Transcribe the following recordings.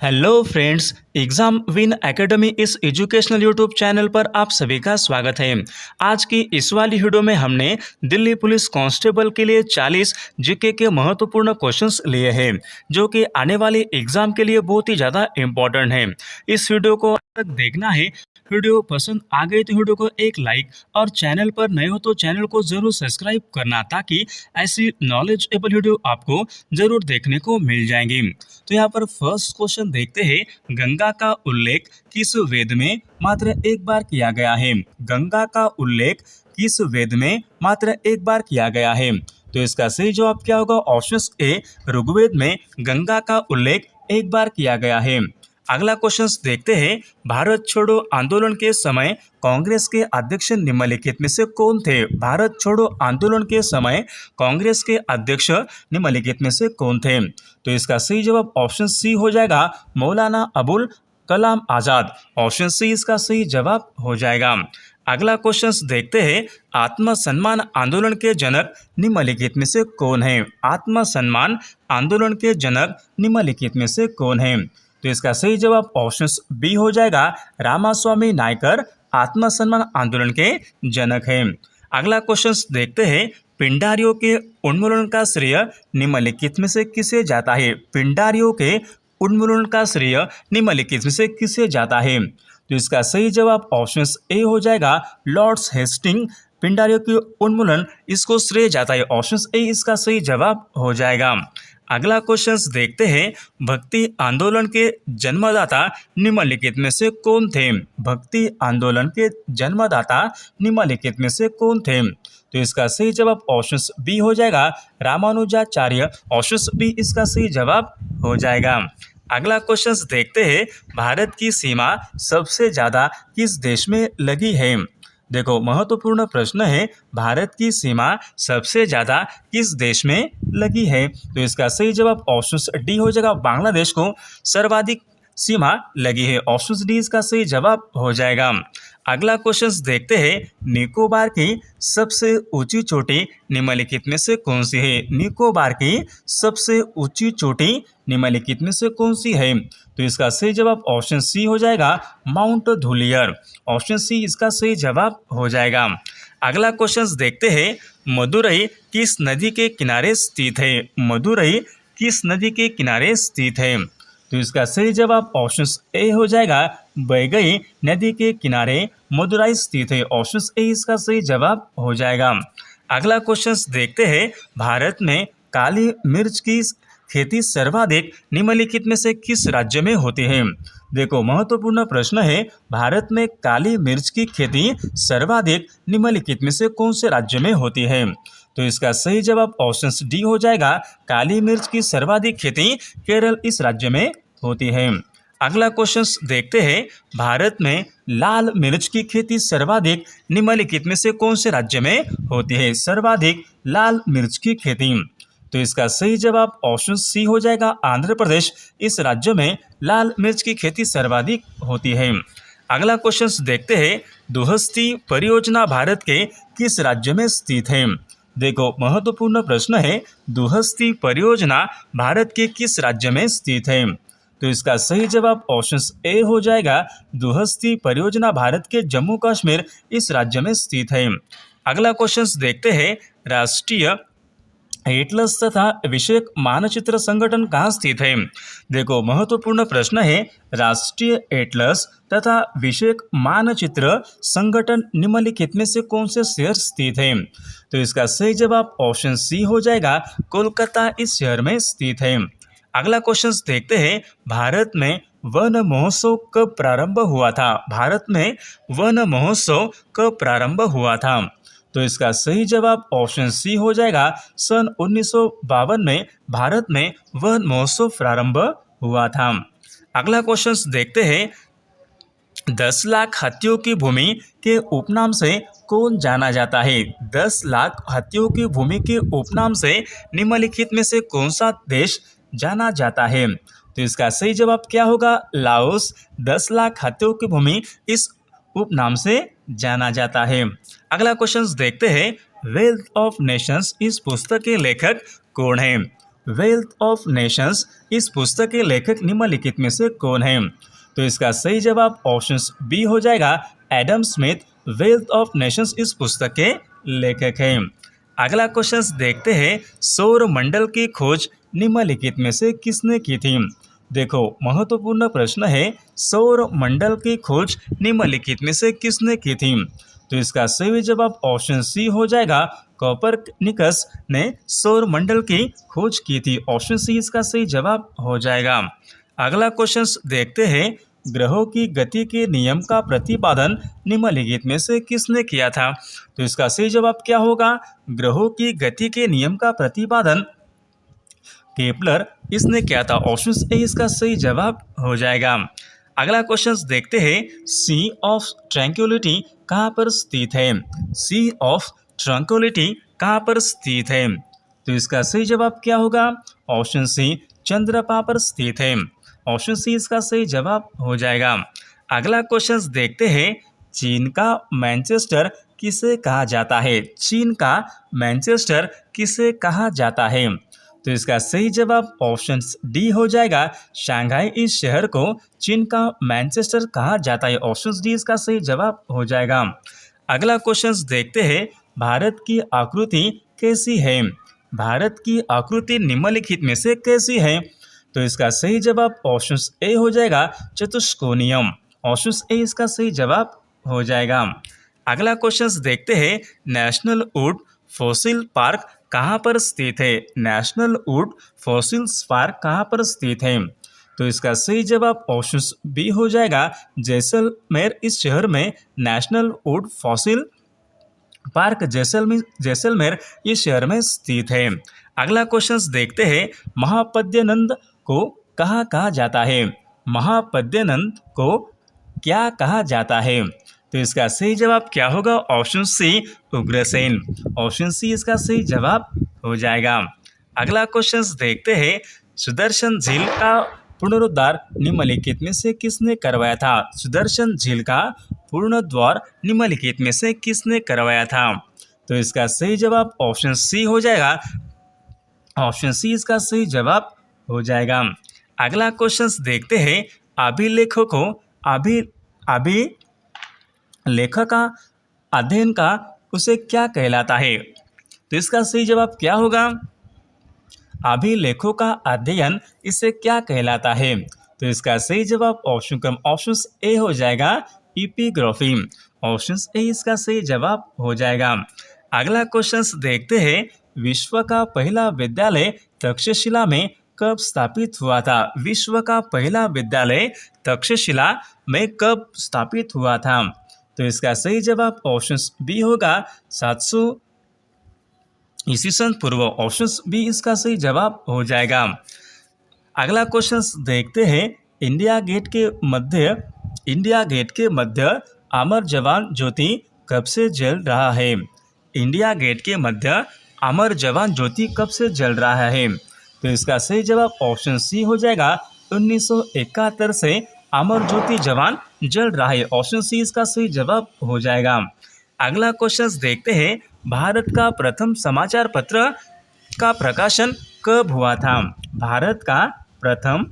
Hello friends, exam win academy इस educational YouTube channel पर आप सभी का स्वागत है। आज की इस वाली वीडियो में हमने दिल्ली पुलिस कांस्टेबल के लिए 40 जीके के महत्वपूर्ण क्वेश्चंस लिए हैं, जो कि आने वाले एग्ज़ाम के लिए बहुत ही ज़्यादा इम्पोर्टेंट है। इस वीडियो को तक देखना है। वीडियो पसंद आ गई तो वीडियो को एक लाइक और चैनल पर नए हो तो चैनल को ज़रूर सब्सक्राइब करना, ताकि ऐसी नॉलेजेबल वीडियो आपको ज़रूर देखने को मिल जाएंगी। तो यहाँ पर फर्स्ट क्वेश्चन देखते हैं, गंगा का उल्लेख किस वेद में मात्र एक बार किया गया है? गंगा का उल्लेख किस वेद में मात्र एक बार किया गया है? तो इसका सही जवाब क्या होगा? ऑप्शन ए, ऋग्वेद में गंगा का उल्लेख एक बार किया गया है। अगला क्वेश्चन देखते हैं, भारत छोड़ो आंदोलन के समय कांग्रेस के अध्यक्ष निम्नलिखित में से कौन थे? भारत छोड़ो आंदोलन के समय कांग्रेस के अध्यक्ष निम्नलिखित में से कौन थे? तो इसका सही जवाब ऑप्शन सी हो जाएगा, मौलाना अबुल कलाम आजाद। ऑप्शन सी इसका सही जवाब हो जाएगा। अगला क्वेश्चन देखते हैं, आत्मसम्मान आंदोलन के जनक निम्नलिखित में से कौन है? आत्मसम्मान आंदोलन के जनक निम्नलिखित में से कौन है? तो इसका सही जवाब ऑप्शन बी हो जाएगा, रामास्वामी नायकर आत्मसम्मान आंदोलन के जनक हैं। अगला क्वेश्चन देखते हैं, पिंडारियों के उन्मूलन का श्रेय निम्नलिखित में से किसे जाता है? पिंडारियों के उन्मूलन का श्रेय निम्नलिखित में से किसे जाता है? तो इसका सही जवाब ऑप्शन ए हो जाएगा, लॉर्ड्स हेस्टिंग पिंडारियों के उन्मूलन इसको श्रेय जाता है। ऑप्शन ए इसका सही जवाब हो जाएगा। अगला क्वेश्चन देखते हैं, भक्ति आंदोलन के जन्मदाता निम्नलिखित में से कौन थे? भक्ति आंदोलन के जन्मदाता निम्नलिखित में से कौन थे? तो इसका सही जवाब ऑप्शन बी हो जाएगा, रामानुजाचार्य। ऑप्शन बी इसका सही जवाब हो जाएगा। अगला क्वेश्चन देखते हैं, भारत की सीमा सबसे ज़्यादा किस देश में लगी है? देखो, महत्वपूर्ण प्रश्न है, भारत की सीमा सबसे ज़्यादा किस देश में लगी है? तो इसका सही जवाब ऑप्शन डी हो जाएगा, बांग्लादेश को सर्वाधिक सीमा लगी है। ऑप्शन डी इसका सही जवाब हो जाएगा। अगला क्वेश्चन देखते हैं, निकोबार की सबसे ऊंची चोटी निम्नलिखित में से कौन सी है? निकोबार की सबसे ऊंची चोटी निम्नलिखित में से कौन सी है? तो इसका सही जवाब ऑप्शन सी हो जाएगा, माउंट धुलियर। ऑप्शन सी इसका सही जवाब हो जाएगा। अगला क्वेश्चन देखते हैं, मदुरई किस नदी के किनारे स्थित है? मदुरई किस नदी के किनारे स्थित है? तो इसका सही जवाब ऑप्शन ए हो जाएगा, बैगई नदी के किनारे मदुरई स्थित है। ऑप्शन ए इसका सही जवाब हो जाएगा। अगला क्वेश्चन देखते हैं, भारत में काली मिर्च की खेती सर्वाधिक निम्नलिखित में से किस राज्य में होती है? देखो, महत्वपूर्ण प्रश्न है, भारत में काली मिर्च की खेती सर्वाधिक निम्नलिखित में से कौन से राज्य में होती है? तो इसका सही जवाब ऑप्शन डी हो जाएगा, काली मिर्च की सर्वाधिक खेती केरल इस राज्य में होती है। अगला क्वेश्चन देखते हैं, भारत में लाल मिर्च की खेती सर्वाधिक निम्नलिखित में से कौन से राज्य में होती है? सर्वाधिक लाल मिर्च की खेती। तो इसका सही जवाब ऑप्शन सी हो जाएगा, आंध्र प्रदेश इस राज्य में लाल मिर्च की खेती सर्वाधिक होती है। अगला क्वेश्चन देखते हैं, दुहस्ती परियोजना भारत के किस राज्य में स्थित है? देखो, महत्वपूर्ण प्रश्न है, दुहस्ती परियोजना भारत के किस राज्य में स्थित है? तो इसका सही जवाब ऑप्शन ए हो जाएगा, दुहस्ती परियोजना भारत के जम्मू कश्मीर इस राज्य में स्थित है। अगला क्वेश्चन देखते हैं, राष्ट्रीय एटलस तथा विषयक मानचित्र संगठन कहाँ स्थित है? देखो, महत्वपूर्ण प्रश्न है, राष्ट्रीय एटलस तथा विषयक मानचित्र संगठन निम्नलिखित में से कौन से शहर स्थित है? तो इसका सही जवाब ऑप्शन सी हो जाएगा, कोलकाता इस शहर में स्थित है। अगला क्वेश्चन देखते हैं, भारत में वन महोत्सव कब प्रारंभ हुआ था? भारत में वन महोत्सव कब प्रारंभ हुआ था? तो इसका सही जवाब ऑप्शन सी हो जाएगा, सन 1952 में भारत में वन महोत्सव प्रारंभ हुआ था। अगला क्वेश्चन देखते हैं, 10 लाख हाथियों की भूमि के उपनाम से कौन जाना जाता है? 10 लाख हाथियों की भूमि के उपनाम से निम्नलिखित में से कौन सा देश जाना जाता है? तो इसका सही जवाब क्या होगा? लाओस 10 लाख हाथियों की भूमि इस उपनाम से जाना जाता है। अगला क्वेश्चन देखते हैं, वेल्थ ऑफ नेशंस इस पुस्तक के लेखक कौन है? वेल्थ ऑफ नेशंस इस पुस्तक के लेखक निम्नलिखित में से कौन है? तो इसका सही जवाब ऑप्शन बी हो जाएगा, Adam Smith wealth of Nations इस पुस्तक के लेखक हैं। अगला क्वेश्चन देखते हैं, सौर मंडल की खोज निम्नलिखित में से किसने की थी? देखो महत्वपूर्ण प्रश्न है, सौर मंडल की खोज निम्नलिखित में से किसने की थी? तो इसका सही जवाब ऑप्शन सी हो जाएगा, कोपरनिकस ने सौर मंडल की खोज की थी। ऑप्शन सी इसका सही जवाब हो जाएगा। अगला क्वेश्चन देखते हैं, ग्रहों की गति के नियम का प्रतिपादन निम्नलिखित में से किसने किया था? तो इसका सही जवाब क्या होगा? ग्रहों की गति के नियम का प्रतिपादन केपलर इसने किया था। ऑप्शन ए इसका सही जवाब हो जाएगा। अगला क्वेश्चन देखते हैं, सी ऑफ ट्रैंक्विलिटी कहाँ पर स्थित है? सी ऑफ ट्रैंक्विलिटी कहाँ पर स्थित है? तो इसका सही जवाब क्या होगा? ऑप्शन सी चंद्रमा पर स्थित है। ऑप्शन सी इसका सही जवाब हो जाएगा। अगला क्वेश्चन देखते हैं, चीन का मैनचेस्टर किसे कहा जाता है? चीन का मैनचेस्टर किसे कहा जाता है? तो इसका सही जवाब ऑप्शन डी हो जाएगा, शंघाई इस शहर को चीन का मैनचेस्टर कहा जाता है। ऑप्शन डी इसका सही जवाब हो जाएगा। अगला क्वेश्चन देखते हैं, भारत की आकृति कैसी है? भारत की आकृति निम्नलिखित में से कैसी है? तो इसका सही जवाब ऑप्शन ए हो जाएगा, चतुष्कोणीयम। ऑप्शन ए इसका सही जवाब हो जाएगा। अगला क्वेश्चन देखते हैं, नेशनल वुड फॉसिल पार्क कहाँ पर स्थित है? नेशनल वुड फॉसिल्स पार्क कहाँ पर स्थित है? तो इसका सही जवाब ऑप्शन बी हो जाएगा, जैसलमेर इस शहर में national would fossil park Jaisalmer इस शहर में स्थित है। अगला क्वेश्चन देखते हैं, महापद्यनंद को कहाँ कहा जाता है? महापद्यनंद को क्या कहा जाता है? तो इसका सही जवाब क्या होगा? Option C Ugrasen. Option C इसका सही जवाब हो जाएगा। अगला क्वेश्चन देखते हैं, सुदर्शन झील का पुनरुद्धार निम्नलिखित में से किसने करवाया था? सुदर्शन झील का पुनरुद्धार निम्नलिखित में से किसने करवाया था? तो इसका सही जवाब ऑप्शन सी हो जाएगा। ऑप्शन सी इसका सही जवाब हो जाएगा। अगला क्वेश्चन देखते हैं, अभिलेख का अध्ययन का उसे क्या कहलाता है? तो इसका सही जवाब क्या होगा? अभिलेखों का अध्ययन इसे क्या कहलाता है? तो इसका सही जवाब ऑप्शन ए हो जाएगा, एपिग्राफी। ऑप्शन ए इसका सही जवाब हो जाएगा। अगला क्वेश्चन देखते हैं, विश्व का पहला विद्यालय तक्षशिला में कब स्थापित हुआ था? विश्व का पहला विद्यालय तक्षशिला में कब स्थापित हुआ था? तो इसका सही जवाब ऑप्शन बी होगा, 700 ईस्वी सन पूर्व। ऑप्शन बी इसका सही जवाब हो जाएगा। अगला क्वेश्चन देखते हैं, इंडिया गेट के मध्य अमर जवान ज्योति कब से जल रहा है? इंडिया गेट के मध्य अमर जवान ज्योति कब से जल रहा है? तो इसका सही जवाब ऑप्शन सी हो जाएगा, 1971 से अमर ज्योति जवान जल रहा है। ऑप्शन सी इसका सही जवाब हो जाएगा। अगला क्वेश्चन देखते हैं, भारत का प्रथम समाचार पत्र का प्रकाशन कब हुआ था? भारत का प्रथम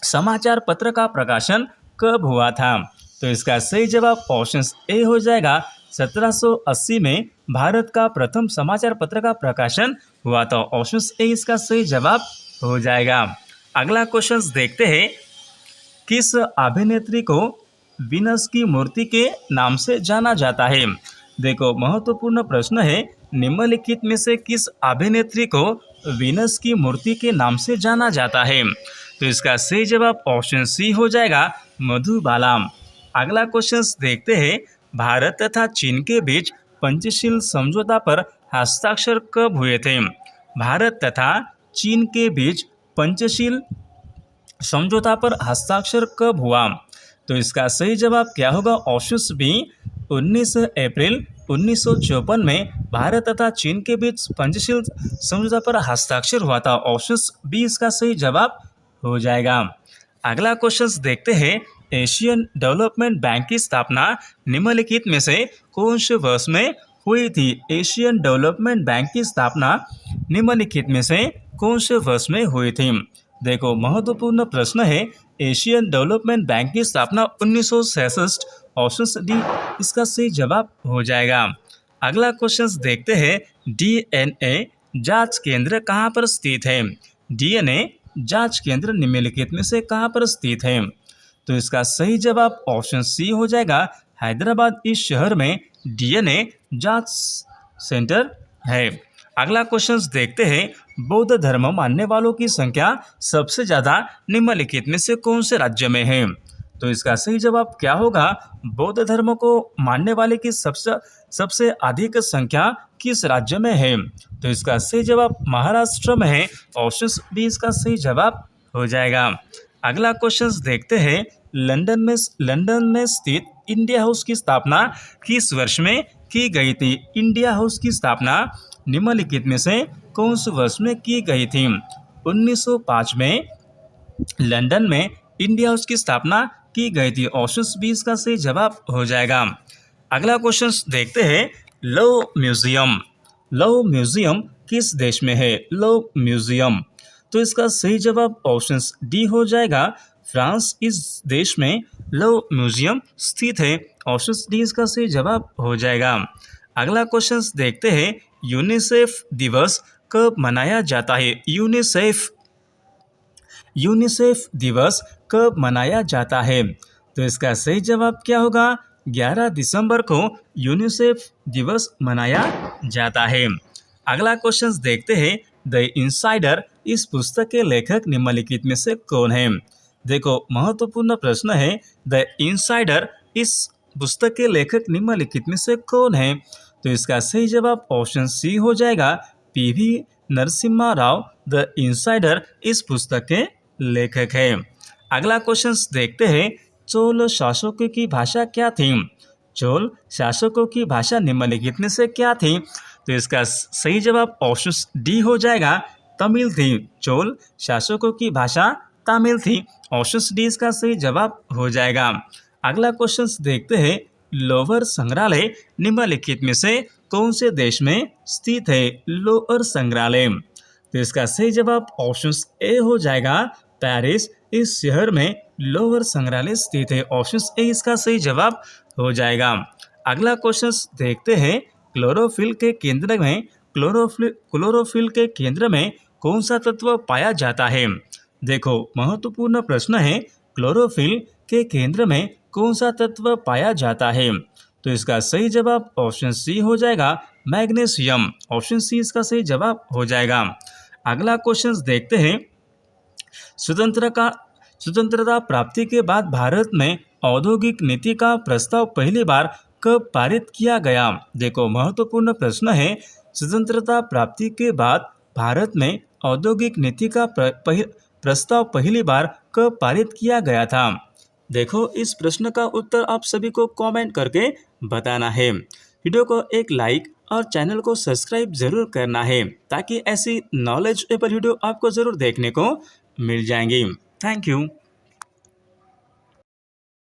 समाचार पत्र का प्रकाशन कब हुआ था? तो इसका सही जवाब ऑप्शन ए हो जाएगा, 1780 में भारत का प्रथम समाचार पत्र का प्रकाशन हुआ था। ऑप्शन ए इसका सही जवाब हो जाएगा। अगला क्वेश्चन देखते हैं, किस अभिनेत्री को वीनस की मूर्ति के नाम से जाना जाता है? देखो महत्वपूर्ण प्रश्न है, निम्नलिखित में से किस अभिनेत्री को वीनस की मूर्ति के नाम से जाना जाता है? तो इसका सही जवाब ऑप्शन सी हो जाएगा, मधुबाला। अगला क्वेश्चन देखते हैं, भारत तथा चीन के बीच पंचशील समझौता पर हस्ताक्षर कब हुए थे? भारत तथा चीन के बीच पंचशील समझौता पर हस्ताक्षर कब हुआ? तो इसका सही जवाब क्या होगा? ऑप्शन बी, 19 अप्रैल 1954 में भारत तथा चीन के बीच पंचशील समझौता पर हस्ताक्षर हुआ था। ऑप्शन बी इसका सही जवाब हो जाएगा। अगला क्वेश्चन देखते हैं, एशियन डेवलपमेंट बैंक की स्थापना निम्नलिखित में से कौन से वर्ष में हुई थी? एशियन डेवलपमेंट बैंक की स्थापना निम्नलिखित में से कौन से वर्ष में हुई थी? देखो महत्वपूर्ण प्रश्न है। एशियन डेवलपमेंट बैंक की स्थापना 1966। ऑप्शन डी इसका सही जवाब हो जाएगा। अगला क्वेश्चन देखते हैं। डीएनए जांच केंद्र कहाँ पर स्थित है? डीएनए जांच केंद्र निम्नलिखित में से कहाँ पर स्थित है? तो इसका सही जवाब ऑप्शन सी हो जाएगा। हैदराबाद इस शहर में डीएनए जांच सेंटर है। अगला क्वेश्चन देखते हैं। बौद्ध धर्म मानने वालों की संख्या सबसे ज्यादा निम्नलिखित में से कौन से राज्य में है? तो इसका सही जवाब क्या होगा? बौद्ध धर्म को मानने वाले की सबसे अधिक संख्या किस राज्य में है? तो इसका सही जवाब महाराष्ट्र में है। ऑप्शन बी इसका सही जवाब हो जाएगा। अगला क्वेश्चन देखते हैं। लंदन में स्थित इंडिया हाउस की स्थापना किस वर्ष में की गई थी? इंडिया हाउस की स्थापना निम्नलिखित में से कौन से वर्ष में की गई थी? 1905 में लंदन में इंडिया हाउस की स्थापना की गई थी। ऑप्शन बी इसका सही जवाब हो जाएगा। अगला क्वेश्चन देखते हैं। लव म्यूजियम किस देश में है? लव म्यूजियम, तो इसका सही जवाब ऑप्शन डी हो जाएगा। फ्रांस इस देश में लव म्यूजियम स्थित है। ऑप्शन डी इसका सही जवाब हो जाएगा। अगला क्वेश्चन देखते हैं। यूनिसेफ दिवस कब मनाया जाता है? यूनिसेफ दिवस कब मनाया जाता है? तो इसका सही जवाब क्या होगा? 11 दिसंबर को यूनिसेफ दिवस मनाया जाता है। अगला क्वेश्चन देखते हैं। द इनसाइडर इस पुस्तक के लेखक निम्नलिखित में से कौन है? देखो महत्वपूर्ण प्रश्न है। द इनसाइडर इस पुस्तक के लेखक निम्नलिखित में से कौन है? तो इसका सही जवाब ऑप्शन सी हो जाएगा। PV Narasimha Rao the insider इस पुस्तक के लेखक है। अगला क्वेश्चन देखते हैं। चोल शासकों की भाषा क्या थी? चोल शासकों की भाषा निम्नलिखित में से क्या थी? तो इसका सही जवाब ऑप्शन डी हो जाएगा। तमिल थी। चोल शासकों की भाषा तमिल थी। ऑप्शन डी इसका सही जवाब हो जाएगा। अगला क्वेश्चन देखते हैं। लोअर संग्रहालय निम्नलिखित में से कौन से देश में स्थित है? लोअर संग्रहालय, तो इसका सही जवाब ऑप्शन ए हो जाएगा। पेरिस इस शहर में लोअर संग्रहालय स्थित है। ऑप्शन ए इसका सही जवाब हो जाएगा। अगला क्वेश्चन देखते हैं। क्लोरोफिल के केंद्र में कौन सा तत्व पाया जाता है? देखो महत्वपूर्ण प्रश्न है। क्लोरोफिल के केंद्र में कौन सा तत्व पाया जाता है? तो इसका सही जवाब ऑप्शन सी हो जाएगा। मैग्नीशियम। ऑप्शन सी इसका सही जवाब हो जाएगा। अगला क्वेश्चन देखते हैं। स्वतंत्रता प्राप्ति के बाद भारत में औद्योगिक नीति का प्रस्ताव पहली बार कब पारित किया गया? देखो महत्वपूर्ण प्रश्न है। स्वतंत्रता प्राप्ति के बाद भारत में औद्योगिक नीति का प्रस्ताव पहली बार कब पारित किया गया था? देखो इस प्रश्न का उत्तर आप सभी को कमेंट करके बताना है। वीडियो को एक लाइक और चैनल को सब्सक्राइब जरूर करना है ताकि ऐसी नॉलेजेबल वीडियो आपको जरूर देखने को मिल जाएंगी। Thank you.